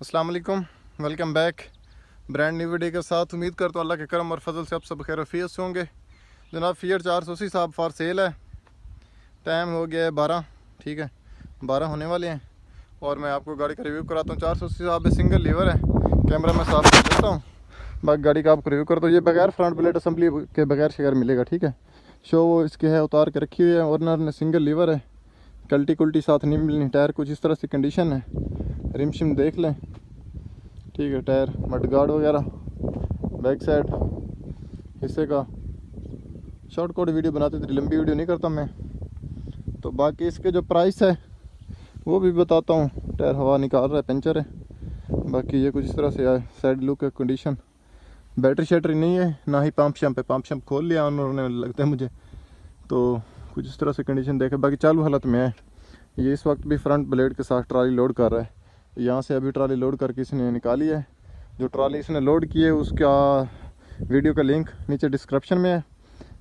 अस्सलाम वालेकुम, welcome back brand new video के साथ। उम्मीद करता हूँ अल्लाह के करम और फजल से आप सब खैर वफियत से होंगे। जनाब फिएट 480 साहब फॉर सेल है। टाइम हो गया है 12, ठीक है 12 होने वाले हैं और मैं आपको गाड़ी का रिव्यू कराता हूँ। 480 साहब सिंगल लीवर है। कैमरा में साफ कर देता हूँ, बाकी गाड़ी का आपको रिव्यू करता हूँ। ये बगैर फ्रंट प्लेट असम्बली के बगैर शेयर मिलेगा, ठीक है। शो वो इसके है उतार के रखी हुई है। ऑनर ने सिंगल लीवर है, कल्टी कुल्टी साथ नहीं मिलनी। टायर कुछ इस तरह से कंडीशन है, रिम शिम देख लें, ठीक है। टायर मडगार्ड वगैरह बैक साइड हिस्से का शॉर्ट कोड वीडियो बनाते थे, लंबी वीडियो नहीं करता मैं। तो बाकी इसके जो प्राइस है वो भी बताता हूँ। टायर हवा निकाल रहा है, पंचर है। बाकी ये कुछ इस तरह से है। साइड लुक है, कंडीशन बैटरी शैटरी नहीं है, ना ही पंप शम्प है। पंप शम्प खोल लिया उन्होंने लगता है मुझे, तो कुछ इस तरह से कंडीशन देखे। बाकी चालू हालत में है। ये इस वक्त भी फ्रंट ब्लेड के साथ ट्राली लोड कर रहा है। यहाँ से अभी ट्राली लोड करके इसने निकाली है। जो ट्राली इसने लोड की है उसका वीडियो का लिंक नीचे डिस्क्रिप्शन में है,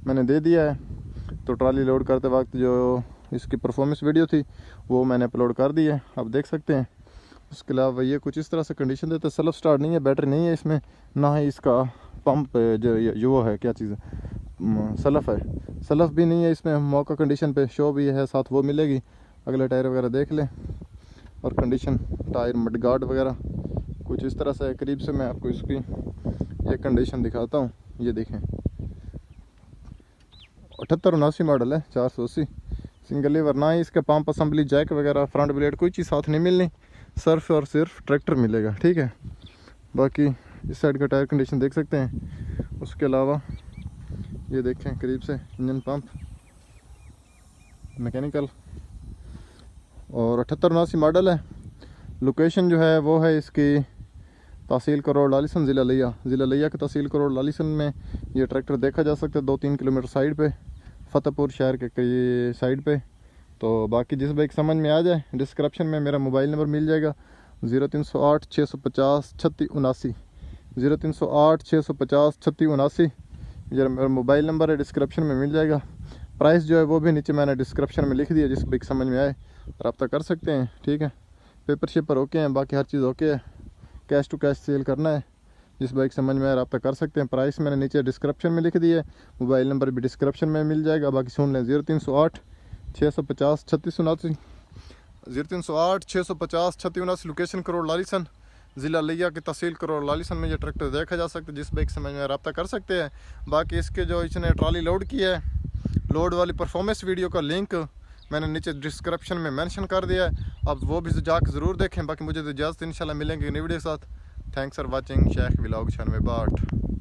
मैंने दे दिया है। तो ट्राली लोड करते वक्त जो इसकी परफॉर्मेंस वीडियो थी वो मैंने अपलोड कर दी है, आप देख सकते हैं। उसके अलावा ये कुछ इस तरह से कंडीशन देता है। सेल्फ स्टार्ट नहीं है, बैटरी नहीं है इसमें, ना ही इसका पंप जो वो है, क्या चीज़ है, सलफ है। सलफ भी नहीं है इसमें। मौका कंडीशन पे शो भी है साथ, वो मिलेगी। अगले टायर वगैरह देख लें और कंडीशन टायर मडगार्ड वगैरह कुछ इस तरह से। करीब से मैं आपको इसकी ये कंडीशन दिखाता हूँ। ये देखें 78-79 मॉडल है, 480 सिंगल लीवर। ना ही इसके पंप असम्बली जैक वगैरह फ्रंट ब्लेड कोई चीज़ साथ नहीं मिलनी, सिर्फ और सिर्फ ट्रैक्टर मिलेगा, ठीक है। बाकी इस साइड का टायर कंडीशन देख सकते हैं। उसके अलावा ये देखें करीब से इंजन पंप मैकेनिकल और 78-79 मॉडल है। लोकेशन जो है वो है इसकी तहसील करोड़ लालिसन, ज़िला लिया के तहसील करोड़ लालिसन में ये ट्रैक्टर देखा जा सकता है। 2-3 किलोमीटर साइड पे, फतेहपुर शहर के कई साइड पे। तो बाकी जिस बाइक समझ में आ जाए, डिस्क्रिप्शन में मेरा मोबाइल नंबर मिल जाएगा 0308 650 3679, 0308 650 3679। ये मेरा मोबाइल नंबर है, डिस्क्रिप्शन में मिल जाएगा। प्राइस जो है वो भी नीचे मैंने डिस्क्रिप्शन में लिख दिया, जिस बाइक समझ में आए रब्ता कर सकते हैं, ठीक है। पेपर शेपर ओके हैं, बाकी हर चीज़ ओके है। कैश टू कैश सेल करना है, जिस बाइक समझ में आए रब्ता कर सकते हैं। प्राइस मैंने नीचे डिस्क्रिप्शन में लिख दिया है, मोबाइल नंबर भी डिस्क्रिप्शन में मिल जाएगा। बाकी सुन लें 0308 650 3679, 0308 650 3679। लोकेशन करोड़ लालिसन, ज़िला लिया की तहसील करोड़ लालिसन में ये ट्रैक्टर देखा जा सकता है। जिस बाइक समझ में आए रब्ता कर सकते हैं। बाकी इसके जो इसने ट्रॉली लोड की है, लोड वाली परफॉर्मेंस वीडियो का लिंक मैंने नीचे डिस्क्रिप्शन में मेंशन कर दिया है, अब वो भी जाकर ज़रूर देखें। बाकी मुझे तो इजाज़त, इंशाल्लाह मिलेंगे नई वीडियो के साथ। Thanks for watching. Sheikh vlog 96 बाट।